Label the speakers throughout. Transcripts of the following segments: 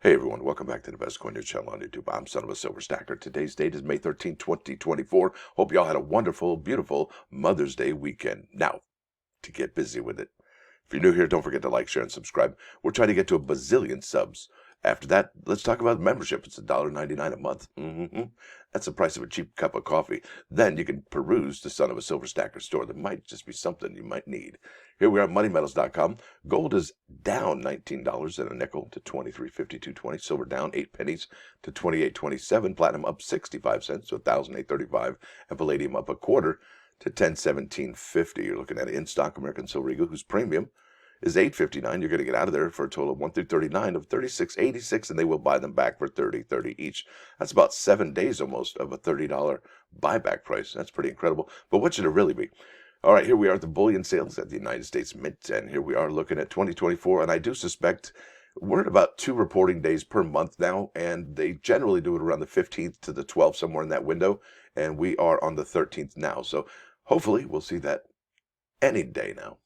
Speaker 1: Hey everyone, welcome back to the Best Coin News channel on YouTube. I'm Son of a Silver Stacker. Today's date is May 13th, 2024. Hope y'all had a wonderful, beautiful Mother's Day weekend. Now, to get busy with it. If you're new here, don't forget to like, share, and subscribe. We're trying to get to a bazillion subs. After that, let's talk about membership. It's $1.99 a month. That's the price of a cheap cup of coffee. Then you can peruse the Son of a Silver Stacker store. There might just be something you might need. Here we are at moneymetals.com. Gold is down $19 and a nickel to $23.5220. Silver down 8 pennies to $28.27. Platinum up 65 cents to $1,835. And palladium up a quarter to $10.1750. You're looking at in stock American Silver Eagle, whose premium is $8.59. You're going to get out of there for a total of 1 through 39 of $36.86, and they will buy them back for $30.30 each. That's about 7 days almost of a $30 buyback price. That's pretty incredible. But what should it really be? All right, here we are at the bullion sales at the United States Mint, and here we are looking at 2024, and I do suspect we're at about 2 reporting days per month now, and they generally do it around the 15th to the 12th, somewhere in that window, and we are on the 13th now. So hopefully we'll see that any day now.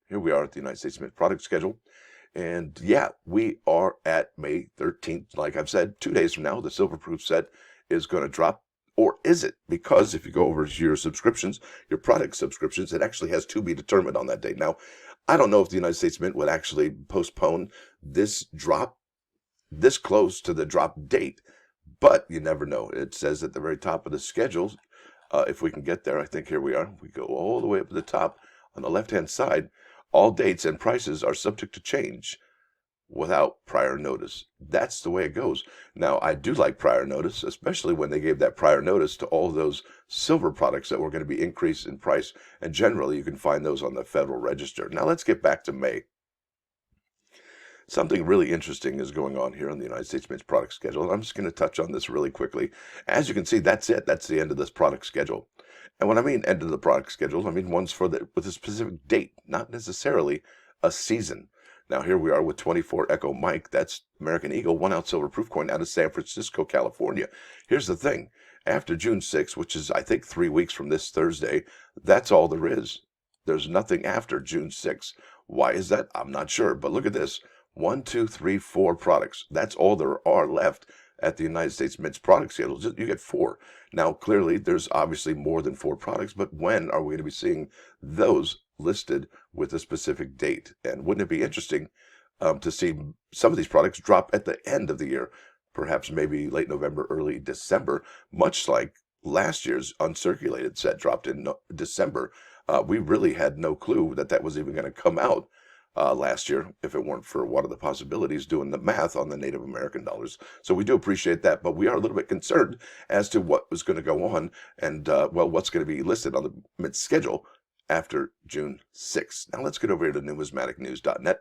Speaker 1: Here we are at the United States Mint product schedule. And yeah, we are at May 13th. Like I've said, 2 days from now, the silver proof set is going to drop. Or is it? Because if you go over to your subscriptions, your product subscriptions, it actually has to be determined on that date. Now, I don't know if the United States Mint would actually postpone this drop this close to the drop date, but you never know. It says at the very top of the schedule, if we can get there, I think here we are. We go all the way up to the top on the left-hand side. All dates and prices are subject to change without prior notice. That's the way it goes. Now, I do like prior notice, especially when they gave that prior notice to all those silver products that were going to be increased in price. And generally, you can find those on the Federal Register. Now, let's get back to May. Something really interesting is going on here on the United States Mint's product schedule. And I'm just going to touch on this really quickly. As you can see, that's it. That's the end of this product schedule. And when I mean end of the product schedule, I mean ones with a specific date, not necessarily a season. Now, here we are with 24 Echo Mike. That's American Eagle, 1 ounce silver proof coin out of San Francisco, California. Here's the thing. After June 6th, which is, I think, 3 weeks from this Thursday, that's all there is. There's nothing after June 6th. Why is that? I'm not sure. But look at this. 1, 2, 3, 4 products. That's all there are left at the United States Mint's product schedule. You get 4. Now, clearly, there's obviously more than 4 products, but when are we going to be seeing those listed with a specific date? And wouldn't it be interesting to see some of these products drop at the end of the year, perhaps maybe late November, early December, much like last year's uncirculated set dropped in December. We really had no clue that that was even going to come out last year, if it weren't for one of the possibilities doing the math on the Native American dollars. So we do appreciate that, but we are a little bit concerned as to what was going to go on and, well, what's going to be listed on the Mint schedule after June 6th. Now let's get over here to numismaticnews.net.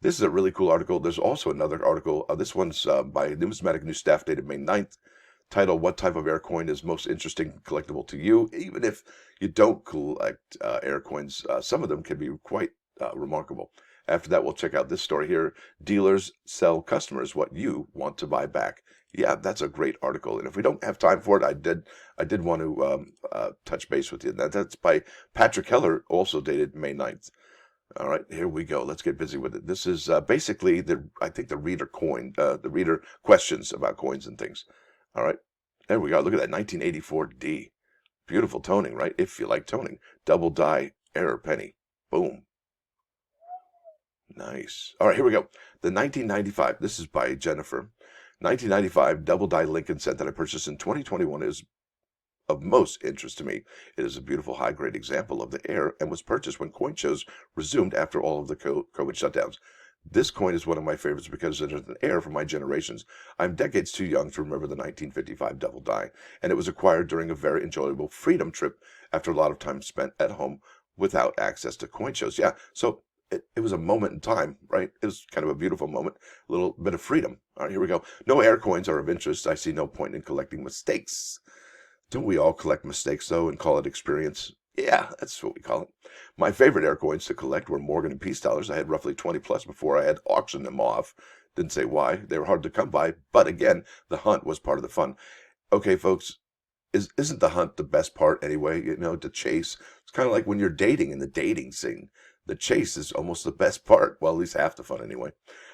Speaker 1: This is a really cool article. There's also another article. This one's by Numismatic News staff dated May 9th. Title, What Type of Air Coin is Most Interesting and Collectible to You? Even if you don't collect air coins, some of them can be quite remarkable. After that, we'll check out this story here. Dealers sell customers what you want to buy back. Yeah, that's a great article. And if we don't have time for it, I did want to touch base with you. That's by Patrick Heller, also dated May 9th. All right, here we go. Let's get busy with it. This is basically the reader questions about coins and things. All right, there we go. Look at that 1984D. Beautiful toning, right? If you like toning. Double die error penny. Boom. Nice. All right, here we go. The 1995, this is by Jennifer. 1995 double die Lincoln set that I purchased in 2021 is of most interest to me. It is a beautiful high-grade example of the air and was purchased when coin shows resumed after all of the COVID shutdowns. This coin is one of my favorites because it is an heir from my generations. I'm decades too young to remember the 1955 double die, and it was acquired during a very enjoyable freedom trip after a lot of time spent at home without access to coin shows. Yeah, so it was a moment in time, right? It was kind of a beautiful moment, a little bit of freedom. All right, here we go. No air coins are of interest. I see no point in collecting mistakes. Don't we all collect mistakes, though, and call it experience? Yeah, that's what we call it. My favorite air coins to collect were Morgan and Peace dollars. I had roughly 20 plus before I had auctioned them off. Didn't say why. They were hard to come by. But again, the hunt was part of the fun. Okay, folks, isn't the hunt the best part anyway? You know, to chase. It's kind of like when you're dating in the dating scene. The chase is almost the best part. Well, at least half the fun anyway.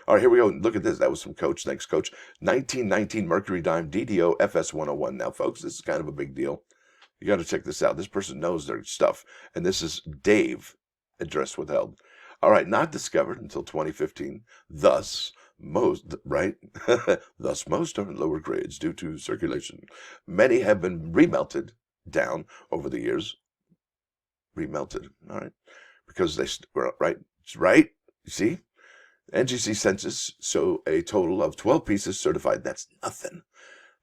Speaker 1: All right, here we go. Look at this. That was from Coach. Thanks, Coach. 1919 Mercury Dime DDO FS101. Now, folks, this is kind of a big deal. You got to check this out. This person knows their stuff. And this is Dave, address withheld. All right, not discovered until 2015. Thus, most, right? Thus, most are in lower grades due to circulation. Many have been remelted down over the years. Remelted, all right? Because they, right? Right? You see? NGC census show a total of 12 pieces certified. That's nothing.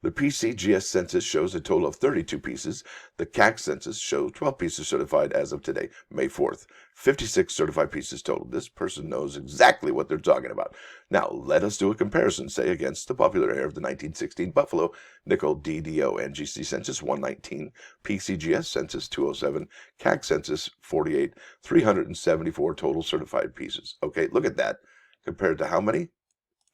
Speaker 1: The PCGS census shows a total of 32 pieces. The CAC census shows 12 pieces certified as of today, May 4th. 56 certified pieces total. This person knows exactly what they're talking about. Now, let us do a comparison, say, against the popular heir of the 1916 Buffalo Nickel DDO NGC census 119, PCGS census 207, CAC census 48, 374 total certified pieces. Okay, look at that. Compared to how many?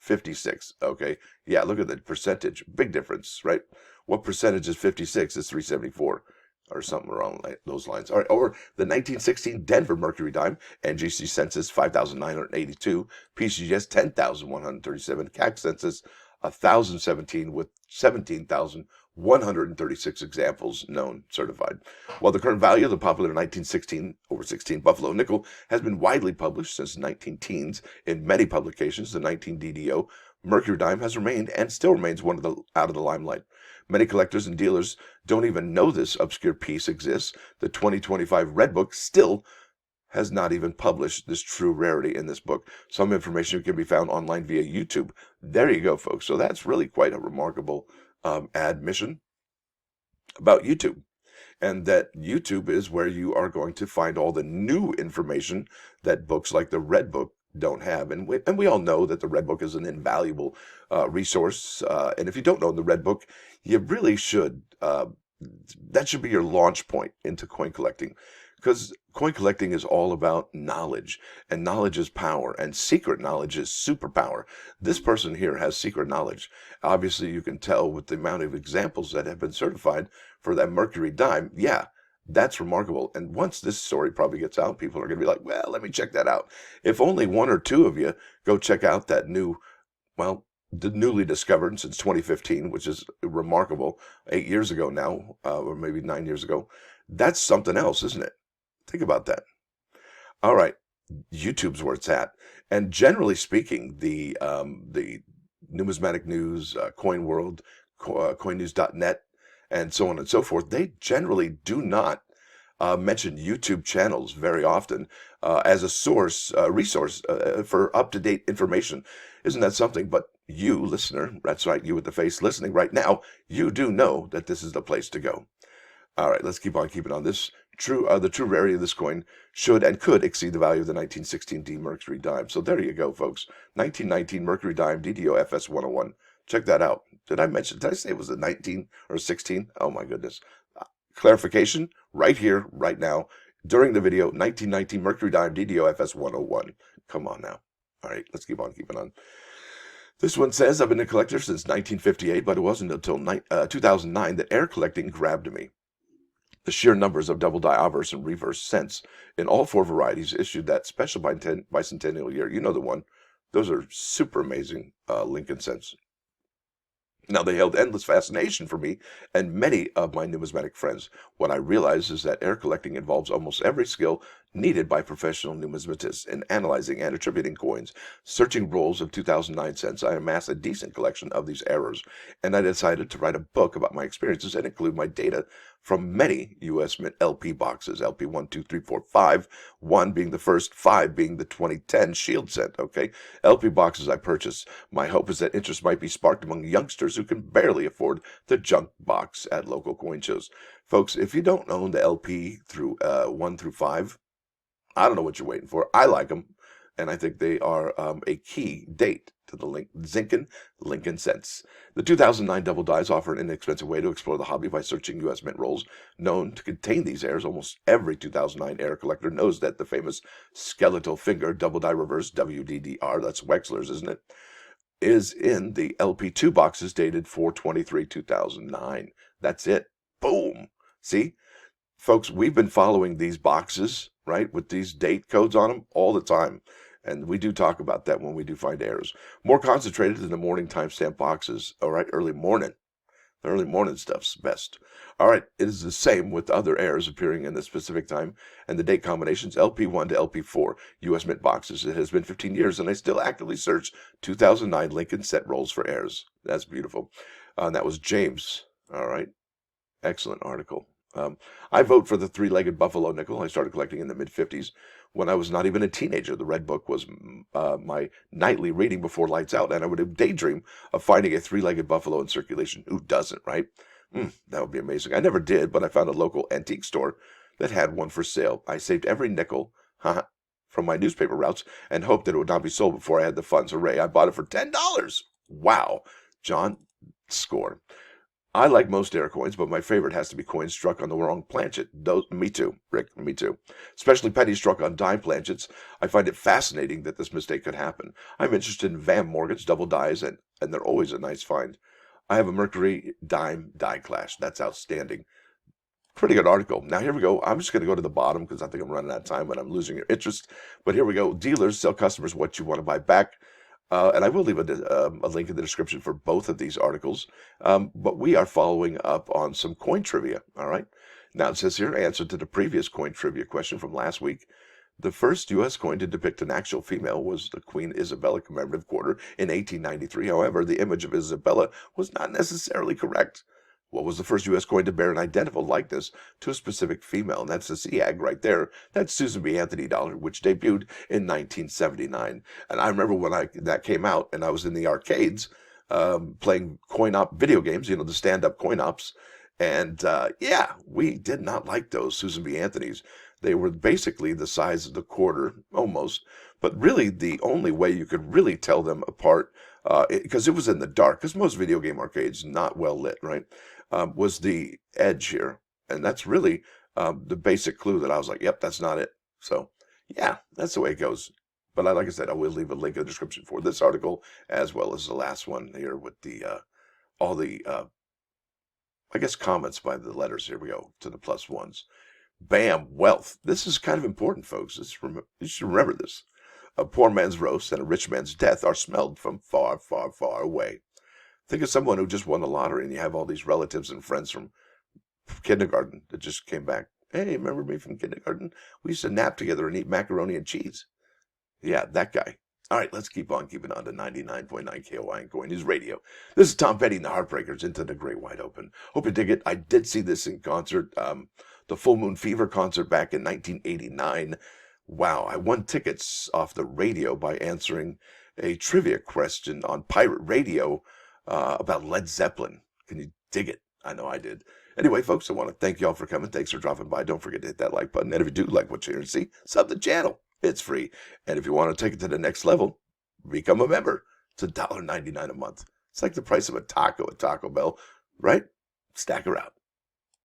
Speaker 1: 56. Okay. Yeah, look at the percentage. Big difference, right? What percentage is 56? Is 374 or something along those lines. All right. Or the 1916 Denver Mercury Dime, NGC census 5,982, PCGS 10,137, CAC census 1,017 with 17,136 examples known certified. While the current value of the popular 1916 over 16 Buffalo nickel has been widely published since 19-teens in many publications, the 19 DDO Mercury Dime has remained and still remains one of the out of the limelight. Many collectors and dealers don't even know this obscure piece exists. The 2025 Red Book still has not even published this true rarity in this book. Some information can be found online via YouTube. There you go, folks. So that's really quite a remarkable admission about YouTube. And that YouTube is where you are going to find all the new information that books like the Red Book don't have. And we all know that the Red Book is an invaluable resource. And if you don't know the Red Book, you really should. That should be your launch point into coin collecting. Because coin collecting is all about knowledge, and knowledge is power, and secret knowledge is superpower. This person here has secret knowledge. Obviously, you can tell with the amount of examples that have been certified for that Mercury Dime. Yeah, that's remarkable. And once this story probably gets out, people are going to be like, well, let me check that out. If only one or two of you go check out that new, well, the newly discovered since 2015, which is remarkable, 8 years ago now, or maybe 9 years ago. That's something else, isn't it? Think about that. All right, YouTube's where it's at, and generally speaking, the Numismatic News, Coin World, CoinNews.net, and so on and so forth, they generally do not mention YouTube channels very often as a source, resource for up-to-date information. Isn't that something? But you, listener, that's right, you with the face listening right now, you do know that this is the place to go. All right, let's keep on keeping on this. The true rarity of this coin should and could exceed the value of the 1916 D Mercury Dime. So there you go, folks. 1919 Mercury Dime DDO FS101. Check that out. Did I say it was a 19 or 16? Oh my goodness. Clarification right here, right now, during the video, 1919 Mercury Dime DDO FS101. Come on now. All right, let's keep on keeping on. This one says, I've been a collector since 1958, but it wasn't until 2009 that air collecting grabbed me. The sheer numbers of double die obverse and reverse cents in all four varieties issued that special bicentennial year. You know the one. Those are super amazing Lincoln cents. Now, they held endless fascination for me and many of my numismatic friends. What I realize is that air collecting involves almost every skill needed by professional numismatists in analyzing and attributing coins. Searching rolls of 2009 cents, I amassed a decent collection of these errors, and I decided to write a book about my experiences and include my data from many U.S. Mint LP boxes, LP 1, 2, 3, 4, 5, 1 being the first, 5 being the 2010 Shield cent, okay? LP boxes I purchased. My hope is that interest might be sparked among youngsters who can barely afford the junk box at local coin shows. Folks, if you don't own the LP through 1 through 5, I don't know what you're waiting for. I like them, and I think they are a key date to the Lincoln cents. The 2009 double dies offer an inexpensive way to explore the hobby by searching U.S. Mint rolls known to contain these airs. Almost every 2009 air collector knows that the famous skeletal finger double die reverse WDDR, that's Wexler's, isn't it, is in the LP2 boxes dated 4/23/2009. That's it. Boom. See? Folks, we've been following these boxes, right, with these date codes on them all the time. And we do talk about that when we do find errors. More concentrated in the morning timestamp boxes, all right, early morning. The early morning stuff's best. All right, it is the same with other errors appearing in the specific time and the date combinations LP1 to LP4 U.S. Mint boxes. It has been 15 years, and I still actively search 2009 Lincoln set rolls for errors. That's beautiful. And that was James. All right, excellent article. I vote for the three-legged buffalo nickel. I started collecting in the mid-50s when I was not even a teenager. The Red Book was my nightly reading before lights out, and I would daydream of finding a three-legged buffalo in circulation. Who doesn't, right? That would be amazing. I never did, but I found a local antique store that had one for sale. I saved every nickel from my newspaper routes and hoped that it would not be sold before I had the funds. Hooray, I bought it for $10. Wow. John, score. I like most error coins, but my favorite has to be coins struck on the wrong planchet. Me too, Rick, me too. Especially pennies struck on dime planchets. I find it fascinating that this mistake could happen. I'm interested in Van Morgan's double dies, and they're always a nice find. I have a Mercury dime die clash. That's outstanding. Pretty good article. Now, here we go. I'm just going to go to the bottom because I think I'm running out of time and I'm losing your interest. But here we go. Dealers sell customers what you want to buy back. And I will leave a link in the description for both of these articles. But we are following up on some coin trivia. All right. Now, it says here, answer to the previous coin trivia question from last week. The first U.S. coin to depict an actual female was the Queen Isabella commemorative quarter in 1893. However, the image of Isabella was not necessarily correct. What was the first U.S. coin to bear an identical likeness to a specific female? And that's the SEAG right there. That's Susan B. Anthony dollar, which debuted in 1979. And I remember when that came out, and I was in the arcades playing coin-op video games, the stand-up coin-ops. And yeah, we did not like those Susan B. Anthony's. They were basically the size of the quarter, almost. But really, the only way you could really tell them apart, because it was in the dark, because most video game arcades not well lit, right? Was the edge here. And that's really the basic clue that I was like, yep, that's not it. So, yeah, that's the way it goes. But like I said, I will leave a link in the description for this article, as well as the last one here with the all the, I guess, comments by the letters. Here we go, to the plus ones. Bam, wealth. This is kind of important, folks. You should remember this. A poor man's roast and a rich man's death are smelled from far, far, far away. Think of someone who just won the lottery and you have all these relatives and friends from kindergarten that just came back. Hey, remember me from kindergarten? We used to nap together and eat macaroni and cheese. Yeah, that guy. All right, let's keep on keeping on to 99.9 KOI and Coin News Radio. This is Tom Petty and the Heartbreakers into the Great Wide Open. Hope you dig it. I did see this in concert, the Full Moon Fever concert back in 1989. Wow, I won tickets off the radio by answering a trivia question on pirate radio about Led Zeppelin. Can you dig it? I know I did. Anyway, folks, I want to thank you all for coming. Thanks for dropping by. Don't forget to hit that like button. And if you do like what you're hearing, see, sub the channel. It's free. And if you want to take it to the next level, become a member. It's $1.99 a month. It's like the price of a taco at Taco Bell, right? Stacker out.